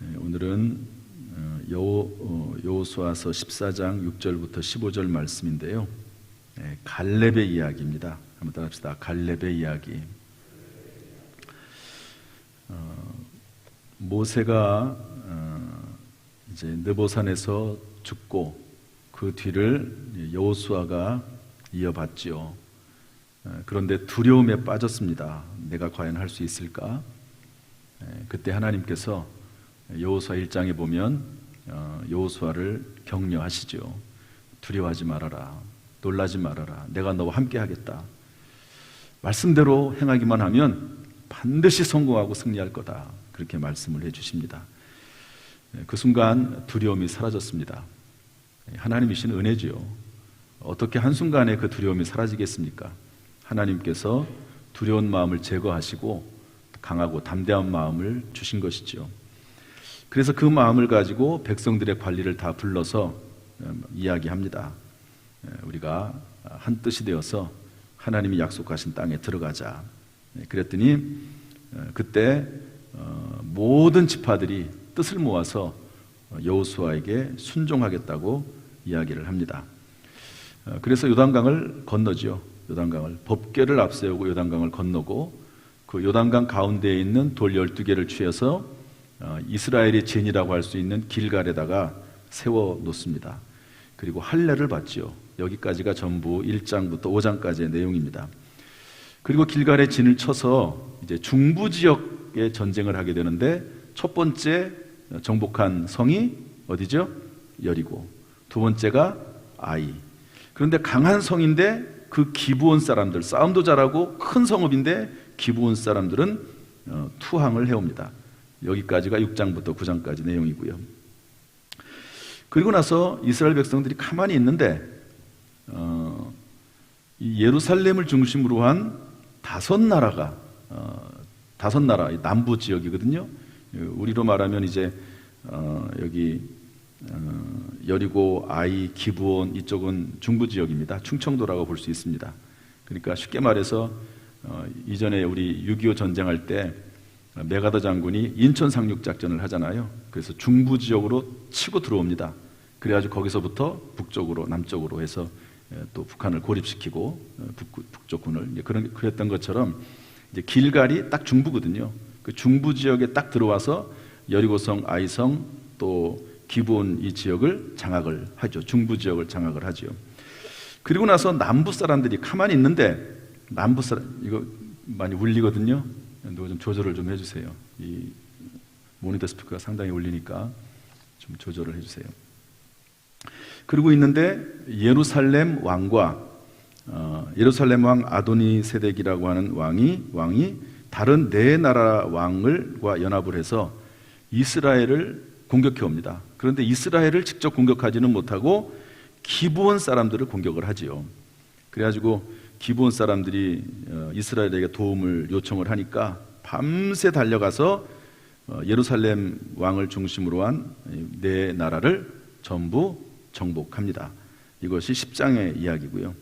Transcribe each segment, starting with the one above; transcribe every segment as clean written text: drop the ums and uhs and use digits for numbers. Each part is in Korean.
오늘은 여호수아서 14장 6절부터 15절 말씀인데요. 갈렙의 이야기입니다. 한번 따라합시다. 갈렙의 이야기. 모세가 이제 느보산에서 죽고 그 뒤를 여호수아가 이어받지요. 그런데 두려움에 빠졌습니다. 내가 과연 할 수 있을까? 그때 하나님께서 여호수아 1장에 보면 여호수아를 격려하시죠. 두려워하지 말아라. 놀라지 말아라. 내가 너와 함께 하겠다. 말씀대로 행하기만 하면 반드시 성공하고 승리할 거다. 그렇게 말씀을 해주십니다. 그 순간 두려움이 사라졌습니다. 하나님이신 은혜지요. 어떻게 한순간에 그 두려움이 사라지겠습니까? 하나님께서 두려운 마음을 제거하시고 강하고 담대한 마음을 주신 것이지요. 그래서 그 마음을 가지고 백성들의 관리를 다 불러서 이야기합니다. 우리가 한 뜻이 되어서 하나님이 약속하신 땅에 들어가자. 그랬더니 그때 모든 지파들이 뜻을 모아서 여호수아에게 순종하겠다고 이야기를 합니다. 그래서 요단강을 건너지요. 요단강을 법궤를 앞세우고 요단강을 건너고 그 요단강 가운데에 있는 돌 12개를 취해서 이스라엘의 진이라고 할 수 있는 길갈에다가 세워 놓습니다. 그리고 할례를 받지요. 여기까지가 전부 1장부터 5장까지의 내용입니다. 그리고 길갈의 진을 쳐서 이제 중부 지역에 전쟁을 하게 되는데 첫 번째 정복한 성이 어디죠? 여리고. 두 번째가 아이. 그런데 강한 성인데 그 기브온 사람들, 싸움도 잘하고 큰 성읍인데 기브온 사람들은 투항을 해옵니다. 여기까지가 6장부터 9장까지 내용이고요. 그리고 나서 이스라엘 백성들이 가만히 있는데 이 예루살렘을 중심으로 한 다섯 나라 남부 지역이거든요. 우리로 말하면 이제 여기 여리고, 아이, 기브온 이쪽은 중부 지역입니다. 충청도라고 볼 수 있습니다. 그러니까 쉽게 말해서 이전에 우리 6.25 전쟁할 때 메가더 장군이 인천 상륙 작전을 하잖아요. 그래서 중부 지역으로 치고 들어옵니다. 그래가지고 거기서부터 북쪽으로, 남쪽으로 해서 또 북한을 고립시키고 북쪽군을 그랬던 것처럼 이제 길갈이 딱 중부거든요. 그 중부 지역에 딱 들어와서 여리고성, 아이성, 또 기브온 이 지역을 장악을 하죠. 중부 지역을 장악을 하죠. 그리고 나서 남부 사람들이 가만히 있는데 남부 사람 이거 많이 울리거든요. 누가 좀 조절을 좀 해주세요. 이 모니터 스피커가 상당히 울리니까 좀 조절을 해주세요. 그러고 있는데 예루살렘 왕과 예루살렘 왕 아도니세덱이라고 하는 왕이 다른 네 나라 왕을과 연합을 해서 이스라엘을 공격해 옵니다. 그런데 이스라엘을 직접 공격하지는 못하고 기브온 사람들을 공격을 하지요. 그래가지고 기브온 사람들이 이스라엘에게 도움을 요청을 하니까 밤새 달려가서 예루살렘 왕을 중심으로 한 네 나라를 전부 정복합니다. 이것이 10장의 이야기고요.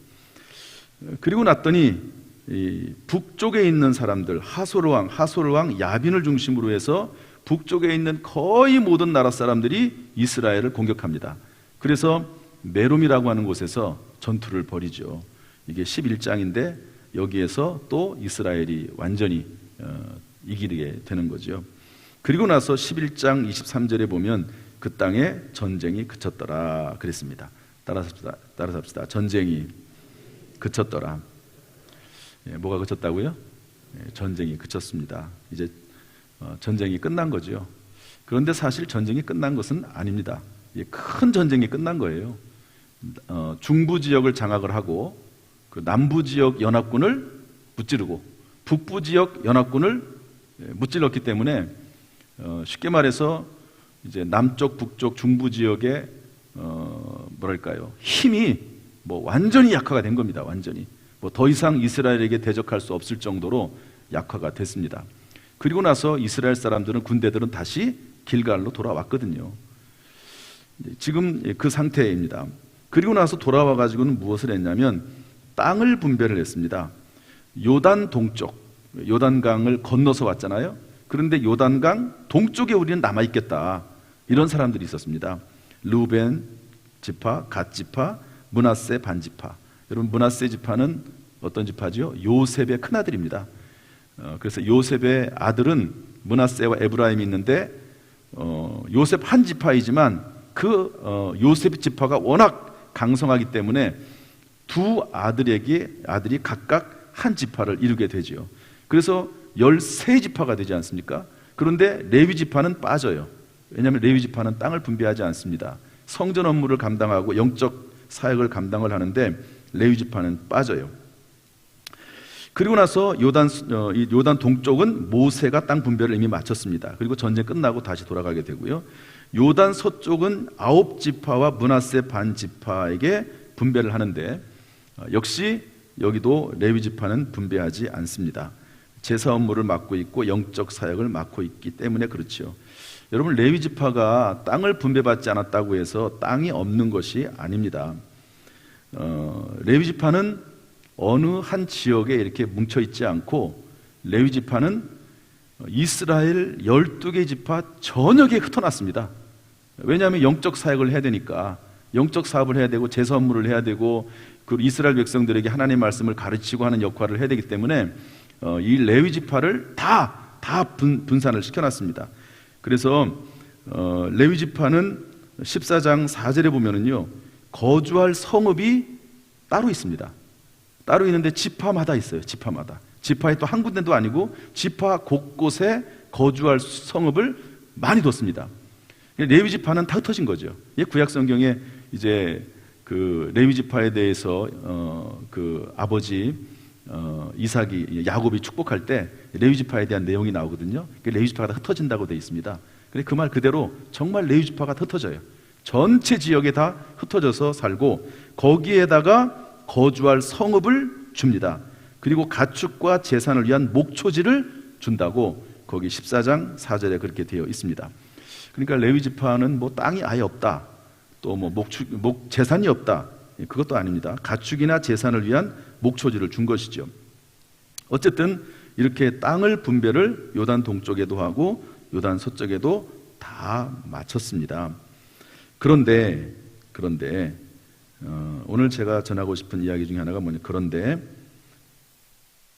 그리고 났더니 이 북쪽에 있는 사람들, 하소르 왕 야빈을 중심으로 해서 북쪽에 있는 거의 모든 나라 사람들이 이스라엘을 공격합니다. 그래서 메롬이라고 하는 곳에서 전투를 벌이죠. 이게 11장인데 여기에서 또 이스라엘이 완전히 이기게 되는 거죠. 그리고 나서 11장 23절에 보면 그 땅에 전쟁이 그쳤더라 그랬습니다. 따라서 합시다. 전쟁이 그쳤더라. 뭐가 그쳤다고요? 전쟁이 그쳤습니다. 이제 전쟁이 끝난 거죠. 그런데 사실 전쟁이 끝난 것은 아닙니다. 큰 전쟁이 끝난 거예요. 중부 지역을 장악을 하고 그 남부 지역 연합군을 무찌르고 북부 지역 연합군을 무찔렀기 때문에 쉽게 말해서 이제 남쪽, 북쪽, 중부 지역의 뭐랄까요, 힘이 뭐 완전히 약화가 된 겁니다. 완전히 뭐 더 이상 이스라엘에게 대적할 수 없을 정도로 약화가 됐습니다. 그리고 나서 이스라엘 사람들은 군대들은 다시 길갈로 돌아왔거든요. 지금 그 상태입니다. 그리고 나서 돌아와 가지고는 무엇을 했냐면 땅을 분배를 했습니다. 요단 동쪽, 요단강을 건너서 왔잖아요. 그런데 요단강 동쪽에 우리는 남아있겠다. 이런 사람들이 있었습니다. 르우벤 지파, 갓 지파, 므낫세 반 지파. 여러분, 므낫세 지파는 어떤 지파죠? 요셉의 큰아들입니다. 그래서 요셉의 아들은 므낫세와 에브라임이 있는데 요셉 한 지파이지만 그 요셉 지파가 워낙 강성하기 때문에 두 아들이 각각 한 지파를 이루게 되죠. 그래서 13지파가 되지 않습니까? 그런데 레위 지파는 빠져요. 왜냐하면 레위 지파는 땅을 분배하지 않습니다. 성전 업무를 감당하고 영적 사역을 감당을 하는데 레위 지파는 빠져요. 그리고 나서 요단 동쪽은 모세가 땅 분배를 이미 마쳤습니다. 그리고 전쟁 끝나고 다시 돌아가게 되고요. 요단 서쪽은 9지파와 므낫세 반 지파에게 분배를 하는데 역시 여기도 레위 지파는 분배하지 않습니다. 제사 업무를 맡고 있고 영적 사역을 맡고 있기 때문에 그렇죠. 여러분, 레위 지파가 땅을 분배받지 않았다고 해서 땅이 없는 것이 아닙니다. 레위 지파는 어느 한 지역에 이렇게 뭉쳐 있지 않고 레위 지파는 이스라엘 12개 지파 전역에 흩어났습니다. 왜냐하면 영적 사역을 해야 되니까, 영적 사업을 해야 되고 제사 업무를 해야 되고 그 이스라엘 백성들에게 하나님의 말씀을 가르치고 하는 역할을 해야 되기 때문에 이 레위 지파를 다 분산을 시켜놨습니다. 그래서 레위 지파는 14장 4절에 보면은요, 거주할 성읍이 따로 있습니다. 따로 있는데 지파마다 있어요. 지파에 또 한 군데도 아니고 지파 곳곳에 거주할 성읍을 많이 뒀습니다. 레위 지파는 다 흩어진 거죠. 구약 성경에 이제 그 레위 지파에 대해서 그 아버지 이삭이 야곱이 축복할 때 레위 지파에 대한 내용이 나오거든요. 레위 지파가 다 흩어진다고 되어 있습니다. 그 말 그대로 정말 레위 지파가 다 흩어져요. 전체 지역에 다 흩어져서 살고 거기에다가 거주할 성읍을 줍니다. 그리고 가축과 제산을 위한 목초지를 준다고 거기 14장 4절에 그렇게 되어 있습니다. 그러니까 레위 지파는 뭐 땅이 아예 없다, 또 뭐 재산이 없다, 그것도 아닙니다. 가축이나 제산을 위한 목초지를 준 것이죠. 어쨌든 이렇게 땅을 분배를 요단 동쪽에도 하고 요단 서쪽에도 다 마쳤습니다. 그런데 오늘 제가 전하고 싶은 이야기 중에 하나가 뭐냐, 그런데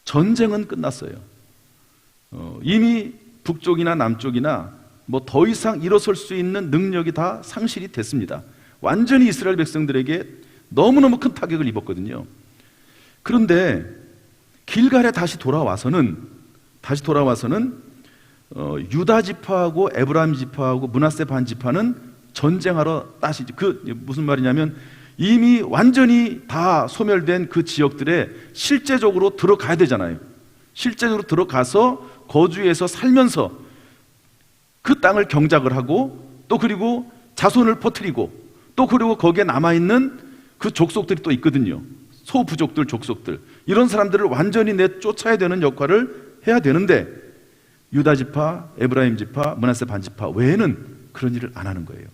전쟁은 끝났어요. 이미 북쪽이나 남쪽이나 뭐 더 이상 일어설 수 있는 능력이 다 상실이 됐습니다. 완전히 이스라엘 백성들에게 너무너무 큰 타격을 입었거든요. 그런데 길갈에 다시 돌아와서는 유다 지파하고 에브라임 지파하고 므낫세 반 지파는 전쟁하러 다시, 그 무슨 말이냐면 이미 완전히 다 소멸된 그 지역들에 실제적으로 들어가야 되잖아요. 실제적으로 들어가서 거주해서 살면서 그 땅을 경작을 하고 또 그리고 자손을 퍼뜨리고 또 그리고 거기에 남아있는 그 족속들이 또 있거든요. 소부족들, 족속들, 이런 사람들을 완전히 내쫓아야 되는 역할을 해야 되는데 유다 지파, 에브라임 지파, 므낫세 반 지파 외에는 그런 일을 안 하는 거예요.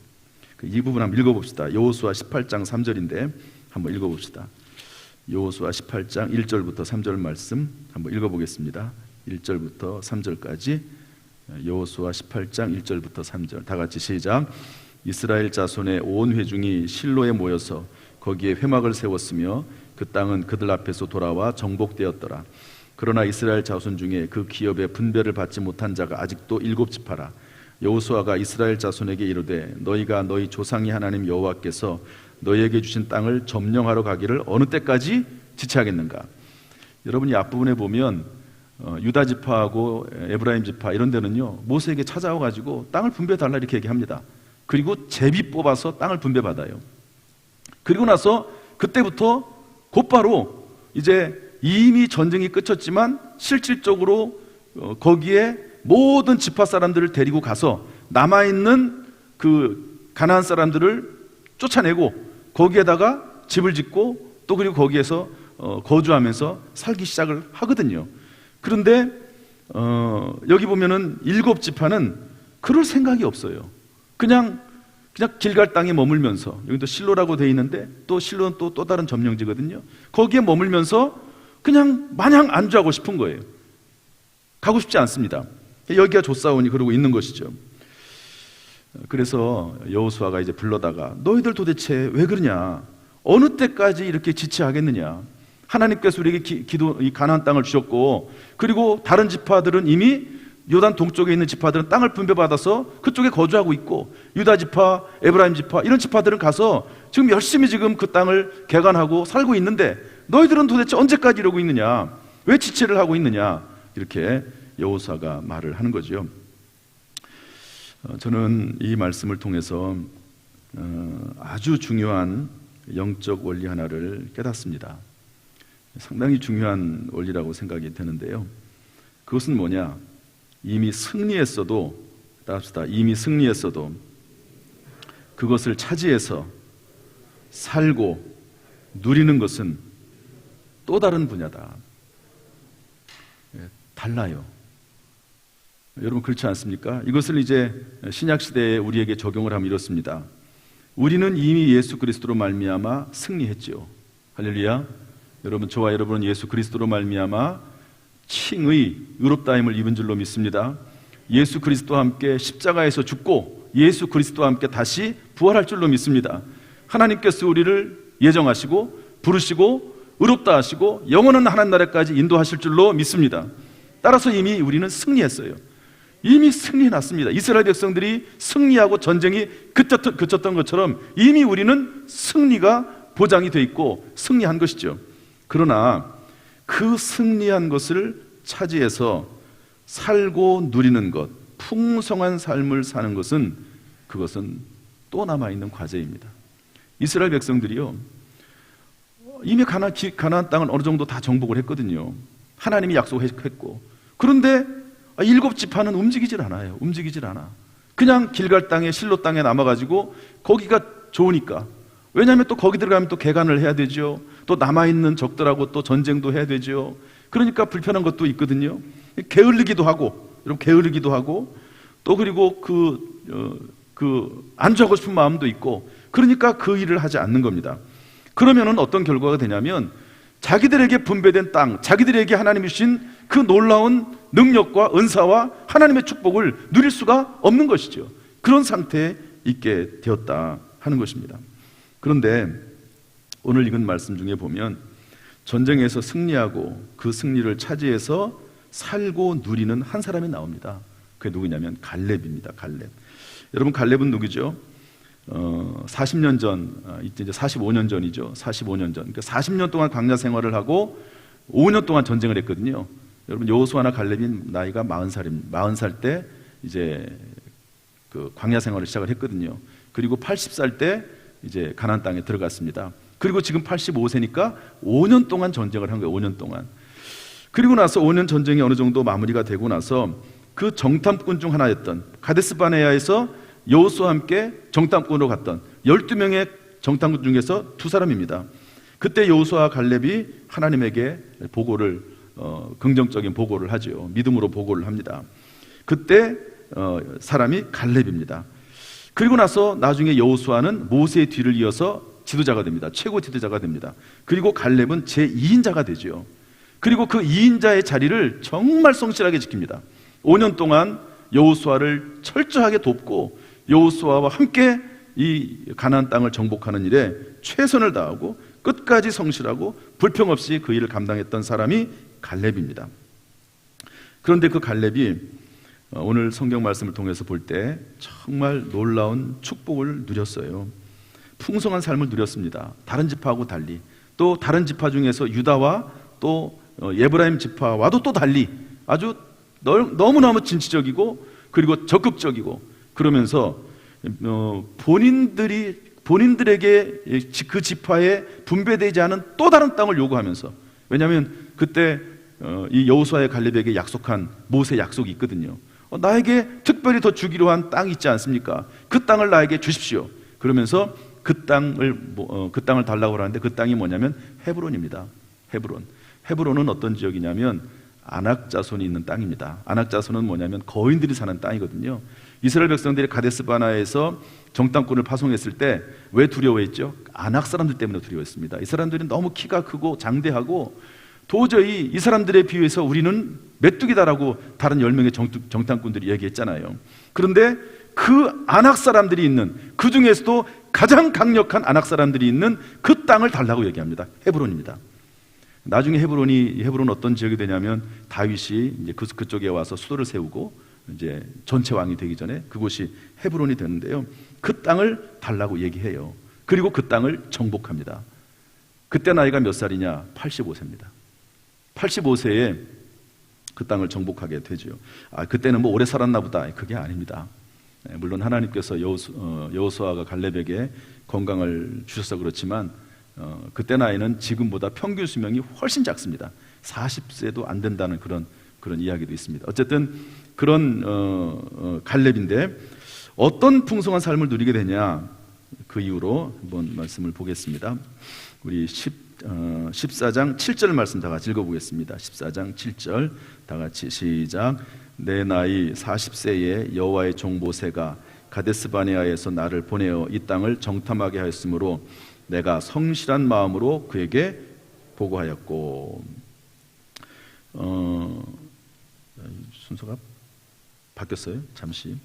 이 부분 한번 읽어봅시다. 여호수아 18장 3절인데 한번 읽어봅시다. 여호수아 18장 1절부터 3절 말씀 한번 읽어보겠습니다. 1절부터 3절까지 여호수아 18장 1절부터 3절 다 같이 시작. 이스라엘 자손의 온 회중이 실로에 모여서 거기에 회막을 세웠으며 그 땅은 그들 앞에서 돌아와 정복되었더라. 그러나 이스라엘 자손 중에 그 기업의 분배를 받지 못한 자가 아직도 7지파라. 여호수아가 이스라엘 자손에게 이르되 너희가 너희 조상의 하나님 여호와께서 너희에게 주신 땅을 점령하러 가기를 어느 때까지 지체하겠는가. 여러분이 앞부분에 보면 유다 지파하고 에브라임 지파 이런 데는요, 모세에게 찾아와 가지고 땅을 분배해달라 이렇게 얘기합니다. 그리고 제비 뽑아서 땅을 분배받아요. 그리고 나서 그때부터 곧바로 이제 이미 전쟁이 끝쳤지만 실질적으로 거기에 모든 지파 사람들을 데리고 가서 남아있는 그 가나안 사람들을 쫓아내고 거기에다가 집을 짓고 또 그리고 거기에서 거주하면서 살기 시작을 하거든요. 그런데 여기 보면은 7지파는 그럴 생각이 없어요. 그냥 길갈 땅에 머물면서, 여기도 실로라고 되어 있는데 또 실로는 또 다른 점령지거든요. 거기에 머물면서 그냥 마냥 안주하고 싶은 거예요. 가고 싶지 않습니다. 여기가 좋사오니 그러고 있는 것이죠. 그래서 여호수아가 이제 불러다가 너희들 도대체 왜 그러냐? 어느 때까지 이렇게 지체하겠느냐? 하나님께서 우리에게 이 가나안 땅을 주셨고, 그리고 다른 지파들은 이미 요단 동쪽에 있는 지파들은 땅을 분배받아서 그쪽에 거주하고 있고, 유다 지파, 에브라임 지파 이런 지파들은 가서 지금 열심히 지금 그 땅을 개간하고 살고 있는데 너희들은 도대체 언제까지 이러고 있느냐? 왜 지체를 하고 있느냐? 이렇게 여호수아가 말을 하는 거죠. 저는 이 말씀을 통해서 아주 중요한 영적 원리 하나를 깨닫습니다. 상당히 중요한 원리라고 생각이 되는데요. 그것은 뭐냐? 이미 승리했어도, 따릅시다. 이미 승리했어도 그것을 차지해서 살고 누리는 것은 또 다른 분야다. 달라요. 여러분 그렇지 않습니까? 이것을 이제 신약 시대에 우리에게 적용을 하면 이렇습니다. 우리는 이미 예수 그리스도로 말미암아 승리했지요. 할렐루야. 여러분, 저와 여러분은 예수 그리스도로 말미암아 칭의 의롭다임을 입은 줄로 믿습니다. 예수 그리스도와 함께 십자가에서 죽고 예수 그리스도와 함께 다시 부활할 줄로 믿습니다. 하나님께서 우리를 예정하시고 부르시고 의롭다 하시고 영원한 하나님 나라까지 인도하실 줄로 믿습니다. 따라서 이미 우리는 승리했어요. 이미 승리해놨습니다. 이스라엘 백성들이 승리하고 전쟁이 그쳤던 것처럼 이미 우리는 승리가 보장이 돼 있고 승리한 것이죠. 그러나 그 승리한 것을 차지해서 살고 누리는 것, 풍성한 삶을 사는 것은, 그것은 또 남아있는 과제입니다. 이스라엘 백성들이요, 이미 가나안 땅을 어느 정도 다 정복을 했거든요. 하나님이 약속했고, 그런데 7지파는 움직이질 않아요. 움직이질 않아. 그냥 길갈 땅에, 실로 땅에 남아가지고 거기가 좋으니까. 왜냐하면 또 거기 들어가면 또 개간을 해야 되죠. 또 남아있는 적들하고 또 전쟁도 해야 되죠. 그러니까 불편한 것도 있거든요. 게을르기도 하고, 여러분 게으르기도 하고, 또 그리고 안주하고 싶은 마음도 있고, 그러니까 그 일을 하지 않는 겁니다. 그러면은 어떤 결과가 되냐면 자기들에게 분배된 땅, 자기들에게 하나님이 주신 그 놀라운 능력과 은사와 하나님의 축복을 누릴 수가 없는 것이죠. 그런 상태에 있게 되었다 하는 것입니다. 그런데 오늘 읽은 말씀 중에 보면 전쟁에서 승리하고 그 승리를 차지해서 살고 누리는 한 사람이 나옵니다. 그게 누구냐면 갈렙입니다. 갈렙. 여러분 갈렙은 누구죠? 40년 전, 이제 45년 전이죠. 45년 전. 그러니까 40년 동안 광야 생활을 하고 5년 동안 전쟁을 했거든요. 여러분 여호수아나 갈렙이 나이가 40살입니다. 40살 때 이제 그 광야 생활을 시작을 했거든요. 그리고 80살 때 이제 가나안 땅에 들어갔습니다. 그리고 지금 85세니까 5년 동안 전쟁을 한 거예요. 5년 동안. 그리고 나서 5년 전쟁이 어느 정도 마무리가 되고 나서 그 정탐꾼 중 하나였던 가데스 바네아에서 여호수아와 함께 정탐꾼으로 갔던 12명의 정탐꾼 중에서 2사람입니다. 그때 여호수아와 갈렙이 하나님에게 보고를 긍정적인 보고를 하죠. 믿음으로 보고를 합니다. 그때 사람이 갈렙입니다. 그리고 나서 나중에 여호수아는 모세의 뒤를 이어서 지도자가 됩니다. 최고 지도자가 됩니다. 그리고 갈렙은 제2인자가 되죠. 그리고 그 2인자의 자리를 정말 성실하게 지킵니다. 5년 동안 여호수아를 철저하게 돕고 여호수아와 함께 이 가나안 땅을 정복하는 일에 최선을 다하고 끝까지 성실하고 불평 없이 그 일을 감당했던 사람이 갈렙입니다. 그런데 그 갈렙이 오늘 성경 말씀을 통해서 볼 때 정말 놀라운 축복을 누렸어요. 풍성한 삶을 누렸습니다. 다른 지파하고 달리, 또 다른 지파 중에서 유다와 또 에브라임 지파와도 또 달리 아주 너무너무 진취적이고 그리고 적극적이고, 그러면서 본인들에게 그 지파에 분배되지 않은 또 다른 땅을 요구하면서, 왜냐하면 그때 이 여호수아의 갈렙에게 약속한 모세 약속이 있거든요. 나에게 특별히 더 주기로 한 땅이 있지 않습니까? 그 땅을 나에게 주십시오. 그러면서 그 땅을 달라고 하는데 그 땅이 뭐냐면 헤브론입니다. 헤브론은 어떤 지역이냐면 아낙 자손이 있는 땅입니다. 아낙 자손은 뭐냐면 거인들이 사는 땅이거든요. 이스라엘 백성들이 가데스 바나에서 정탐꾼을 파송했을 때 왜 두려워했죠? 아낙 사람들 때문에 두려워했습니다. 이 사람들이 너무 키가 크고 장대하고 도저히 이 사람들에 비해서 우리는 메뚜기다라고 다른 10명의 정탐꾼들이 얘기했잖아요. 그런데 그 아낙 사람들이 있는, 그 중에서도 가장 강력한 아낙 사람들이 있는 그 땅을 달라고 얘기합니다. 헤브론입니다. 나중에 헤브론은 어떤 지역이 되냐면 다윗이 이제 그쪽에 와서 수도를 세우고 이제 전체 왕이 되기 전에 그곳이 헤브론이 되는데요. 그 땅을 달라고 얘기해요. 그리고 그 땅을 정복합니다. 그때 나이가 몇 살이냐? 85세입니다. 85세에 그 땅을 정복하게 되죠. 그때는 뭐 오래 살았나 보다. 그게 아닙니다. 물론 하나님께서 여호수아가 갈렙에게 건강을 주셔서 그렇지만 그때 나이는 지금보다 평균 수명이 훨씬 작습니다. 40세도 안 된다는 그런 이야기도 있습니다. 어쨌든 그런 갈렙인데 어떤 풍성한 삶을 누리게 되냐, 그 이후로 한번 말씀을 보겠습니다. 우리 14장 7절 말씀 다 같이 읽어보겠습니다. 14장 7절 다 같이 시작. 내 나이 40세에 여호와의 종 모세가 가데스바네아에서 나를 보내어 이 땅을 정탐하게 하였으므로 내가 성실한 마음으로 그에게 보고하였고. 순서가 바뀌었어요. 잠시.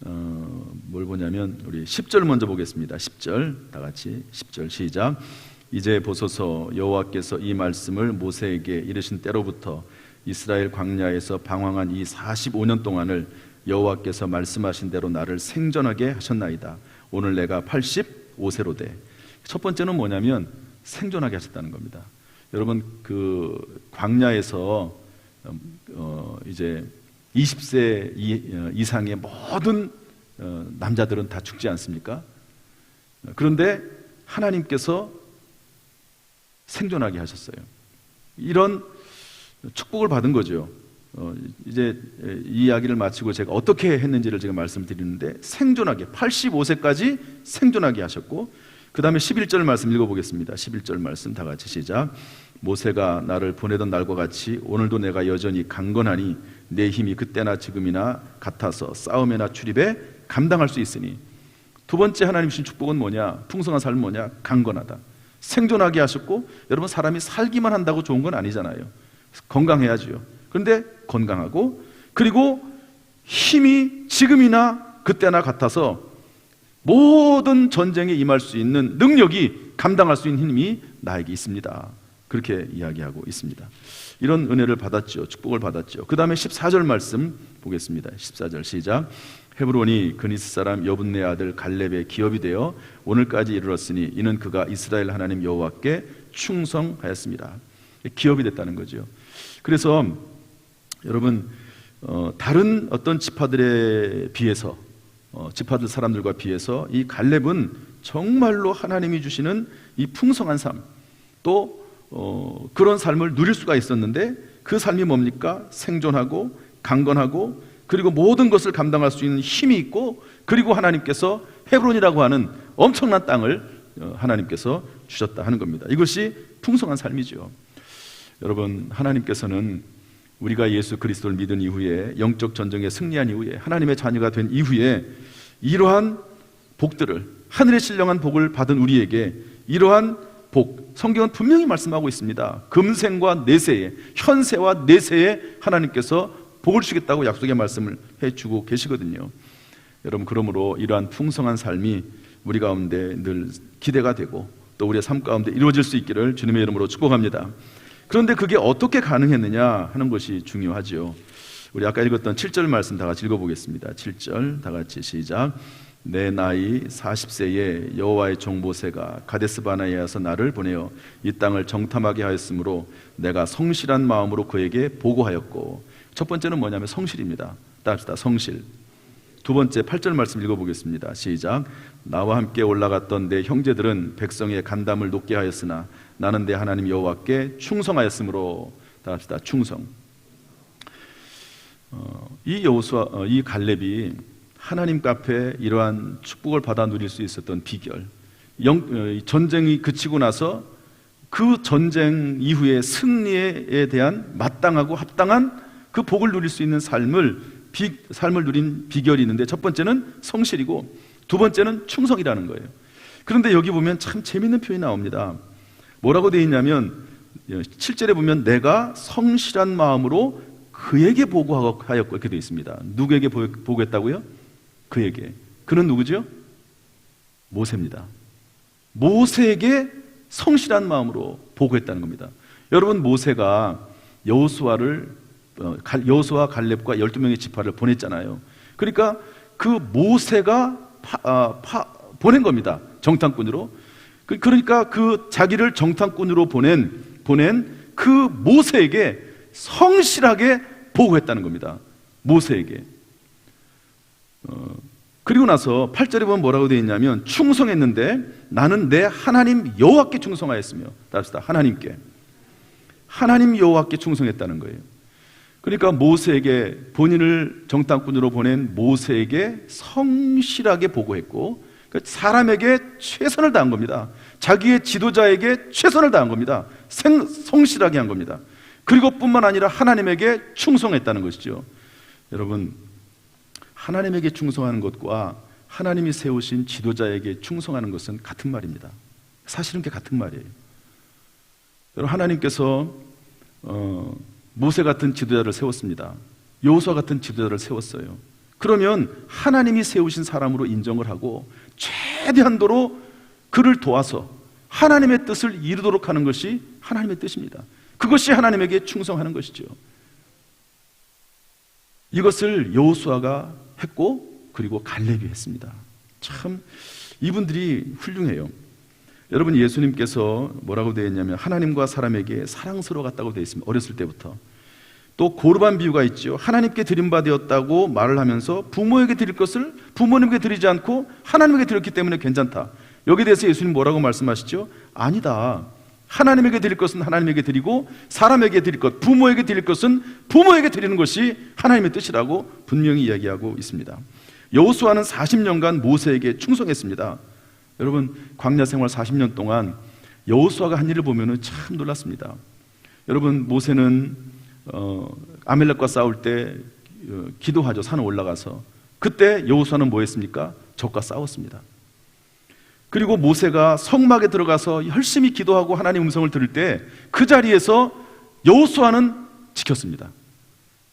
뭘 보냐면 우리 10절 먼저 보겠습니다. 10절 다 같이 10절 시작. 이제 보소서, 여호와께서 이 말씀을 모세에게 이르신 때로부터 이스라엘 광야에서 방황한 이 45년 동안을 여호와께서 말씀하신 대로 나를 생존하게 하셨나이다. 오늘 내가 85세로 돼. 첫 번째는 뭐냐면 생존하게 하셨다는 겁니다. 여러분, 그 광야에서 이제 20세 이상의 모든 남자들은 다 죽지 않습니까? 그런데 하나님께서 생존하게 하셨어요. 이런 축복을 받은 거죠. 이제 이 이야기를 마치고 제가 어떻게 했는지를 제가 말씀드리는데, 생존하게 85세까지 생존하게 하셨고, 그 다음에 11절 말씀 읽어보겠습니다. 11절 말씀 다 같이 시작. 모세가 나를 보내던 날과 같이 오늘도 내가 여전히 강건하니 내 힘이 그때나 지금이나 같아서 싸움에나 출입에 감당할 수 있으니. 두 번째 하나님 주신 축복은 뭐냐? 풍성한 삶은 뭐냐? 강건하다. 생존하게 하셨고, 여러분, 사람이 살기만 한다고 좋은 건 아니잖아요. 건강해야죠. 그런데 건강하고, 그리고 힘이 지금이나 그때나 같아서 모든 전쟁에 임할 수 있는 능력이, 감당할 수 있는 힘이 나에게 있습니다. 그렇게 이야기하고 있습니다. 이런 은혜를 받았죠. 축복을 받았죠. 그 다음에 14절 말씀 보겠습니다. 14절 시작. 헤브론이 그니스 사람 여분네 아들 갈렙의 기업이 되어 오늘까지 이르렀으니 이는 그가 이스라엘 하나님 여호와께 충성하였습니다. 기업이 됐다는 거죠. 그래서 여러분, 다른 어떤 지파들에 비해서, 지파들 사람들과 비해서 이 갈렙은 정말로 하나님이 주시는 이 풍성한 삶, 또 그런 삶을 누릴 수가 있었는데, 그 삶이 뭡니까? 생존하고 강건하고, 그리고 모든 것을 감당할 수 있는 힘이 있고, 그리고 하나님께서 헤브론이라고 하는 엄청난 땅을 하나님께서 주셨다 하는 겁니다. 이것이 풍성한 삶이죠. 여러분, 하나님께서는 우리가 예수 그리스도를 믿은 이후에, 영적 전쟁에 승리한 이후에, 하나님의 자녀가 된 이후에 이러한 복들을, 하늘의 신령한 복을 받은 우리에게 이러한 복, 성경은 분명히 말씀하고 있습니다. 금생과 내세에, 현세와 내세에 하나님께서 복을 주겠다고 약속의 말씀을 해주고 계시거든요. 여러분, 그러므로 이러한 풍성한 삶이 우리 가운데 늘 기대가 되고 또 우리의 삶 가운데 이루어질 수 있기를 주님의 이름으로 축복합니다. 그런데 그게 어떻게 가능했느냐 하는 것이 중요하죠. 우리 아까 읽었던 7절 말씀 다 같이 읽어보겠습니다. 7절 다 같이 시작. 내 나이 40세에 여호와의 종 모세가 가데스바네아에서 나를 보내어 이 땅을 정탐하게 하였으므로 내가 성실한 마음으로 그에게 보고하였고. 첫 번째는 뭐냐면 성실입니다. 따릅시다. 성실. 두 번째 8절 말씀 읽어보겠습니다. 시작. 나와 함께 올라갔던 내 형제들은 백성의 간담을 높게 하였으나 나는 내 하나님 여호와께 충성하였으므로. 따릅시다. 충성. 이 갈렙이 하나님 앞에 이러한 축복을 받아 누릴 수 있었던 비결, 전쟁이 그치고 나서 그 전쟁 이후의 승리에 대한 마땅하고 합당한 그 복을 누릴 수 있는 삶을 누린 비결이 있는데, 첫 번째는 성실이고 두 번째는 충성이라는 거예요. 그런데 여기 보면 참 재밌는 표현이 나옵니다. 뭐라고 되어 있냐면 7절에 보면 내가 성실한 마음으로 그에게 보고하였고 이렇게 되어 있습니다. 누구에게 보고했다고요? 그에게. 그는 누구죠? 모세입니다. 모세에게 성실한 마음으로 보고했다는 겁니다. 여러분, 모세가 여호수아와 갈렙과 12명의 지파를 보냈잖아요. 그러니까 그 모세가 보낸 겁니다. 정탐꾼으로. 그러니까 그 자기를 정탐꾼으로 보낸 그 모세에게 성실하게 보고했다는 겁니다. 모세에게. 그리고 나서 8절에 보면 뭐라고 되어 있냐면 충성했는데 나는 내 하나님 여호와께 충성하였으며, 답시다. 하나님 여호와께 충성했다는 거예요. 그러니까 모세에게, 본인을 정탐꾼으로 보낸 모세에게 성실하게 보고했고, 사람에게 최선을 다한 겁니다. 자기의 지도자에게 최선을 다한 겁니다. 성실하게 한 겁니다. 그리고 뿐만 아니라 하나님에게 충성했다는 것이죠. 여러분, 하나님에게 충성하는 것과 하나님이 세우신 지도자에게 충성하는 것은 같은 말입니다. 사실은 그게 같은 말이에요. 여러분, 하나님께서 모세 같은 지도자를 세웠습니다. 여호수아 같은 지도자를 세웠어요. 그러면 하나님이 세우신 사람으로 인정을 하고 최대한도로 그를 도와서 하나님의 뜻을 이루도록 하는 것이 하나님의 뜻입니다. 그것이 하나님에게 충성하는 것이죠. 이것을 여호수아가 했고, 그리고 갈렙이 했습니다. 참 이분들이 훌륭해요. 여러분, 예수님께서 뭐라고 되어 있냐면 하나님과 사람에게 사랑스러웠다고 되어 있습니다. 어렸을 때부터. 또 고르반 비유가 있죠. 하나님께 드린 바 되었다고 말을 하면서 부모에게 드릴 것을 부모님께 드리지 않고 하나님에게 드렸기 때문에 괜찮다. 여기에 대해서 예수님 뭐라고 말씀하시죠? 아니다. 하나님에게 드릴 것은 하나님에게 드리고 사람에게 드릴 것, 부모에게 드릴 것은 부모에게 드리는 것이 하나님의 뜻이라고 분명히 이야기하고 있습니다. 여호수아는 40년간 모세에게 충성했습니다. 여러분, 광야 생활 40년 동안 여호수아가 한 일을 보면 참 놀랐습니다. 여러분, 모세는 아멜렉과 싸울 때 기도하죠. 산에 올라가서. 그때 여호수아는 뭐 했습니까? 적과 싸웠습니다. 그리고 모세가 성막에 들어가서 열심히 기도하고 하나님 음성을 들을 때 그 자리에서 여호수아는 지켰습니다.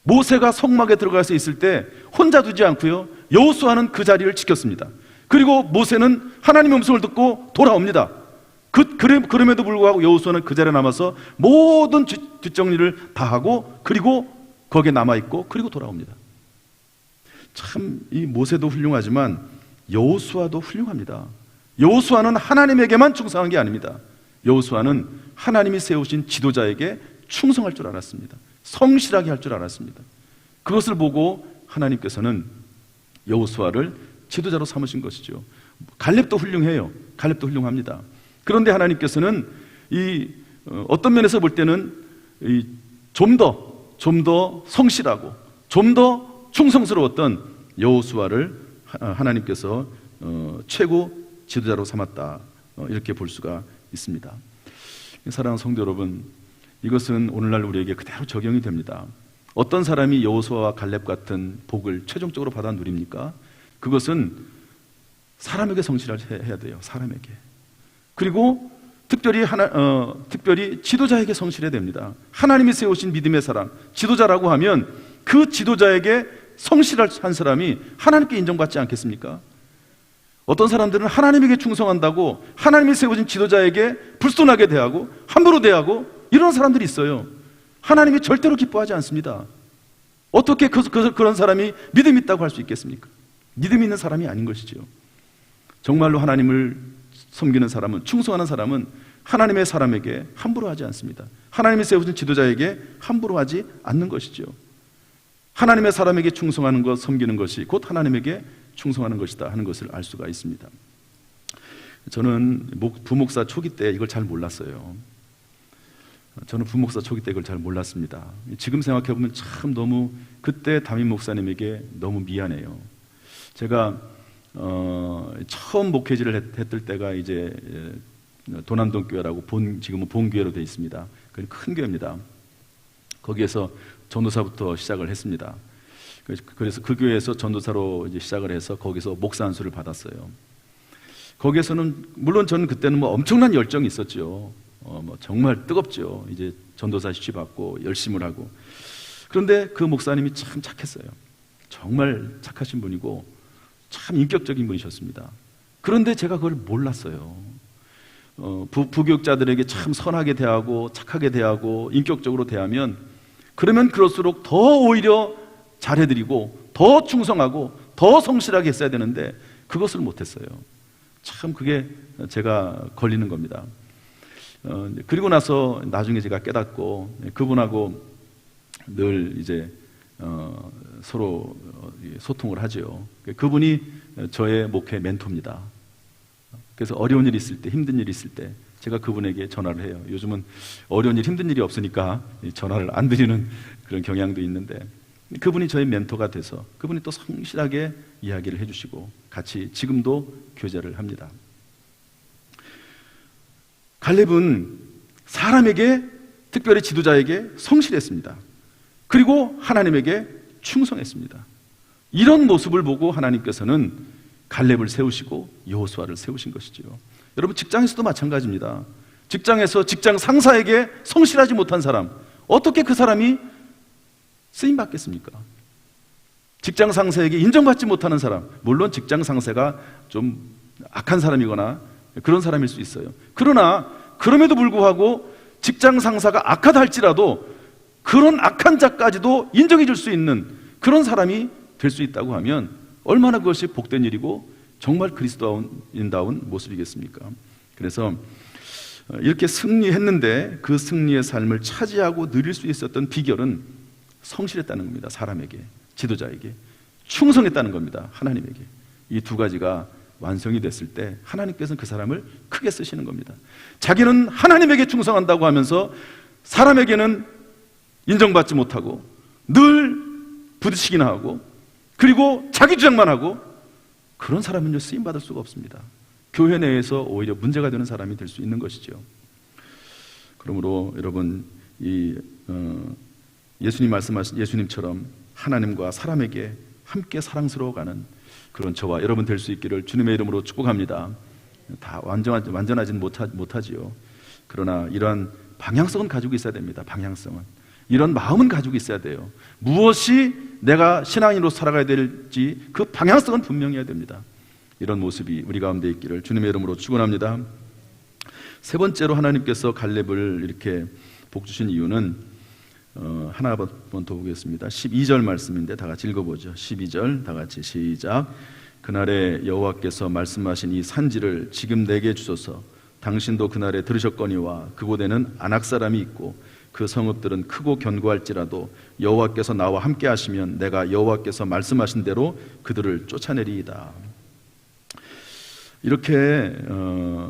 모세가 성막에 들어가서 있을 때 혼자 두지 않고요, 여호수아는 그 자리를 지켰습니다. 그리고 모세는 하나님의 음성을 듣고 돌아옵니다. 그럼에도 불구하고 여호수아는 그 자리에 남아서 모든 뒷정리를 다 하고, 그리고 거기에 남아있고, 그리고 돌아옵니다. 참 이 모세도 훌륭하지만 여호수아도 훌륭합니다. 여호수아는 하나님에게만 충성한 게 아닙니다. 여호수아는 하나님이 세우신 지도자에게 충성할 줄 알았습니다. 성실하게 할 줄 알았습니다. 그것을 보고 하나님께서는 여호수아를 지도자로 삼으신 것이죠. 갈렙도 훌륭해요. 갈렙도 훌륭합니다. 그런데 하나님께서는 어떤 면에서 볼 때는 좀 더 성실하고 좀 더 충성스러웠던 여호수아를 하나님께서 최고 지도자로 삼았다, 이렇게 볼 수가 있습니다. 사랑하는 성도 여러분, 이것은 오늘날 우리에게 그대로 적용이 됩니다. 어떤 사람이 여호수아와 갈렙 같은 복을 최종적으로 받아 누립니까? 그것은 사람에게 성실해야 돼요. 사람에게. 그리고 특별히 지도자에게 성실해야 됩니다. 하나님이 세우신 믿음의 사람, 지도자라고 하면 그 지도자에게 성실한 사람이 하나님께 인정받지 않겠습니까? 어떤 사람들은 하나님에게 충성한다고 하나님이 세우신 지도자에게 불손하게 대하고 함부로 대하고 이런 사람들이 있어요. 하나님이 절대로 기뻐하지 않습니다. 어떻게 그런 사람이 믿음 있다고 할 수 있겠습니까? 믿음 있는 사람이 아닌 것이죠. 정말로 하나님을 섬기는 사람은, 충성하는 사람은 하나님의 사람에게 함부로 하지 않습니다. 하나님이 세우신 지도자에게 함부로 하지 않는 것이죠. 하나님의 사람에게 충성하는 것, 섬기는 것이 곧 하나님에게 충성하는 것이다 하는 것을 알 수가 있습니다. 저는 부목사 초기 때 이걸 잘 몰랐어요. 저는 부목사 초기 때 이걸 잘 몰랐습니다. 지금 생각해보면 참 너무 그때 담임 목사님에게 너무 미안해요. 제가 처음 목회지를 했을 때가 이제 도남동 교회라고 지금은 본교회로 되어 있습니다. 큰 교회입니다. 거기에서 전도사부터 시작을 했습니다. 그래서 그 교회에서 전도사로 이제 시작을 해서 거기서 목사 안수를 받았어요. 거기에서는 물론 저는 그때는 뭐 엄청난 열정이 있었죠. 정말 뜨겁죠. 이제 전도사 시취 받고 열심을 하고. 그런데 그 목사님이 참 착했어요. 정말 착하신 분이고 참 인격적인 분이셨습니다. 그런데 제가 그걸 몰랐어요. 부교육자들에게 참 선하게 대하고 착하게 대하고 인격적으로 대하면 그러면 그럴수록 더 오히려 잘해드리고 더 충성하고 더 성실하게 했어야 되는데 그것을 못했어요. 참 그게 제가 걸리는 겁니다. 그리고 나서 나중에 제가 깨닫고 그분하고 늘 이제 서로 소통을 하죠. 그분이 저의 목회 멘토입니다. 그래서 어려운 일이 있을 때, 힘든 일이 있을 때 제가 그분에게 전화를 해요. 요즘은 어려운 일, 힘든 일이 없으니까 전화를 안 드리는 그런 경향도 있는데 그분이 저의 멘토가 돼서 그분이 또 성실하게 이야기를 해주시고 같이 지금도 교제를 합니다. 갈렙은 사람에게, 특별히 지도자에게 성실했습니다. 그리고 하나님에게 충성했습니다. 이런 모습을 보고 하나님께서는 갈렙을 세우시고 여호수아를 세우신 것이죠. 여러분, 직장에서도 마찬가지입니다. 직장에서 직장 상사에게 성실하지 못한 사람, 어떻게 그 사람이 쓰임 받겠습니까? 직장 상사에게 인정받지 못하는 사람, 물론 직장 상사가 좀 악한 사람이거나 그런 사람일 수 있어요. 그러나 그럼에도 불구하고 직장 상사가 악하다 할지라도 그런 악한 자까지도 인정해 줄 수 있는 그런 사람이 될 수 있다고 하면 얼마나 그것이 복된 일이고 정말 그리스도인다운 모습이겠습니까? 그래서 이렇게 승리했는데 그 승리의 삶을 차지하고 누릴 수 있었던 비결은 성실했다는 겁니다. 사람에게, 지도자에게 충성했다는 겁니다. 하나님에게. 이 두 가지가 완성이 됐을 때 하나님께서는 그 사람을 크게 쓰시는 겁니다. 자기는 하나님에게 충성한다고 하면서 사람에게는 인정받지 못하고 늘 부딪히기나 하고 그리고 자기 주장만 하고 그런 사람은요 쓰임받을 수가 없습니다. 교회 내에서 오히려 문제가 되는 사람이 될 수 있는 것이죠. 그러므로 여러분 예수님 말씀하신 예수님처럼 하나님과 사람에게 함께 사랑스러워가는 그런 저와 여러분 될 수 있기를 주님의 이름으로 축복합니다. 다 완전하지는 못하지요. 그러나 이러한 방향성은 가지고 있어야 됩니다. 방향성은. 이런 마음은 가지고 있어야 돼요. 무엇이 내가 신앙인으로 살아가야 될지 그 방향성은 분명해야 됩니다. 이런 모습이 우리 가운데 있기를 주님의 이름으로 축원합니다. 세 번째로 하나님께서 갈렙을 이렇게 복 주신 이유는 하나 번 더 보겠습니다. 12절 말씀인데 다 같이 읽어보죠. 12절 다 같이 시작. 그날에 여호와께서 말씀하신 이 산지를 지금 내게 주소서. 당신도 그날에 들으셨거니와 그곳에는 아낙 사람이 있고 그 성읍들은 크고 견고할지라도 여호와께서 나와 함께 하시면 내가 여호와께서 말씀하신 대로 그들을 쫓아내리이다. 이렇게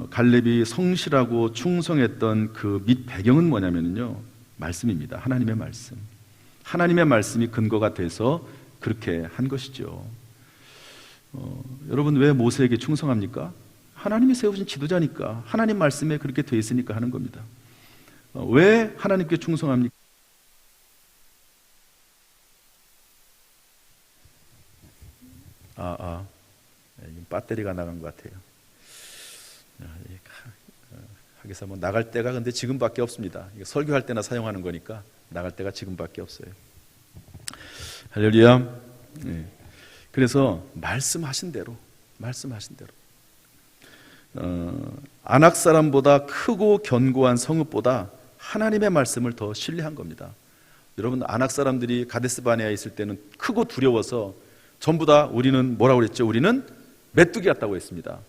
갈렙이 성실하고 충성했던 그 밑 배경은 뭐냐면요, 말씀입니다. 하나님의 말씀. 하나님의 말씀이 근거가 돼서 그렇게 한 것이죠. 여러분, 왜 모세에게 충성합니까? 하나님이 세우신 지도자니까, 하나님 말씀에 그렇게 돼 있으니까 하는 겁니다. 왜 하나님께 충성합니까? 배터리가 나간 것 같아요. 하기사 뭐 나갈 때가 근데 지금밖에 없습니다. 설교할 때나 사용하는 거니까 나갈 때가 지금밖에 없어요. 할렐루야. 네. 그래서 말씀하신 대로 아낙 사람보다 크고 견고한 성읍보다 하나님의 말씀을 더 신뢰한 겁니다. 여러분, 아낙 사람들이 가데스 바네아에 있을 때는 크고 두려워서 전부 다 우리는 뭐라고 그랬죠? 우리는 메뚜기 같다고 했습니다.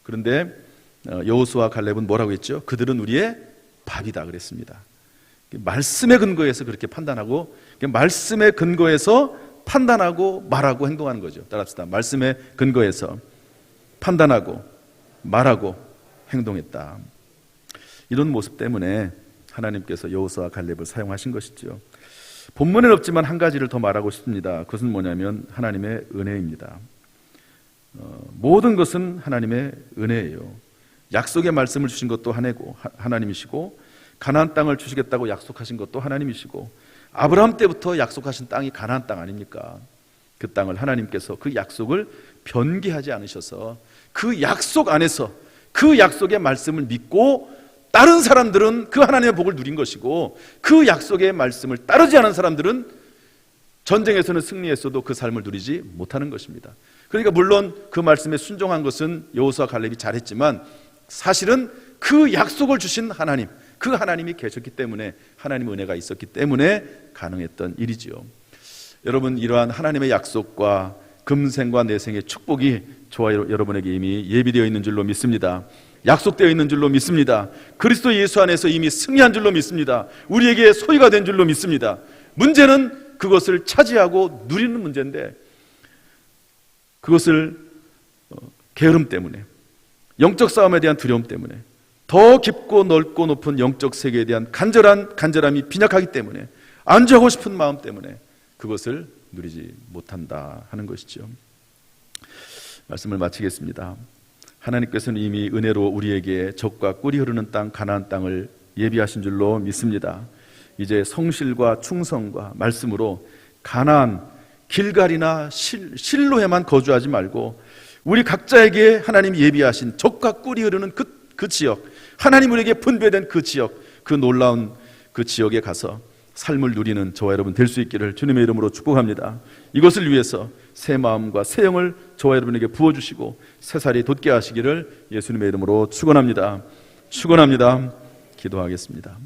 그런데 여호수아 갈렙은 뭐라고 했죠? 그들은 우리의 밥이다 그랬습니다. 말씀의 근거에서 그렇게 판단하고, 말씀의 근거에서 판단하고 말하고 행동하는 거죠. 따라합시다. 말씀의 근거에서 판단하고 말하고 행동했다. 이런 모습 때문에 하나님께서 여호수아 갈렙을 사용하신 것이죠. 본문에는 없지만 한 가지를 더 말하고 싶습니다. 그것은 뭐냐면 하나님의 은혜입니다. 모든 것은 하나님의 은혜예요. 약속의 말씀을 주신 것도 하나님이시고, 가나안 땅을 주시겠다고 약속하신 것도 하나님이시고, 아브라함 때부터 약속하신 땅이 가나안 땅 아닙니까? 그 땅을 하나님께서 그 약속을 변개하지 않으셔서 그 약속 안에서 그 약속의 말씀을 믿고 따른 사람들은 그 하나님의 복을 누린 것이고, 그 약속의 말씀을 따르지 않은 사람들은 전쟁에서는 승리했어도 그 삶을 누리지 못하는 것입니다. 그러니까 물론 그 말씀에 순종한 것은 여호수아 갈렙이 잘했지만, 사실은 그 약속을 주신 하나님, 그 하나님이 계셨기 때문에, 하나님의 은혜가 있었기 때문에 가능했던 일이지요. 여러분, 이러한 하나님의 약속과 금생과 내생의 축복이 저와 여러분에게 이미 예비되어 있는 줄로 믿습니다. 약속되어 있는 줄로 믿습니다. 그리스도 예수 안에서 이미 승리한 줄로 믿습니다. 우리에게 소유가 된 줄로 믿습니다. 문제는 그것을 차지하고 누리는 문제인데, 그것을 게으름 때문에, 영적 싸움에 대한 두려움 때문에, 더 깊고 넓고 높은 영적 세계에 대한 간절함이 빈약하기 때문에, 안주하고 싶은 마음 때문에 그것을 누리지 못한다 하는 것이죠. 말씀을 마치겠습니다. 하나님께서는 이미 은혜로 우리에게 젖과 꿀이 흐르는 땅, 가나안 땅을 예비하신 줄로 믿습니다. 이제 성실과 충성과 말씀으로 가나안, 길갈이나 실로에만 거주하지 말고, 우리 각자에게 하나님이 예비하신 젖과 꿀이 흐르는 그 지역, 하나님 우리에게 분배된 그 지역, 그 놀라운 그 지역에 가서 삶을 누리는 저와 여러분 될 수 있기를 주님의 이름으로 축복합니다. 이것을 위해서 새 마음과 새 영을 저와 여러분에게 부어주시고 새살이 돋게 하시기를 예수님의 이름으로 축원합니다. 축원합니다. 기도하겠습니다.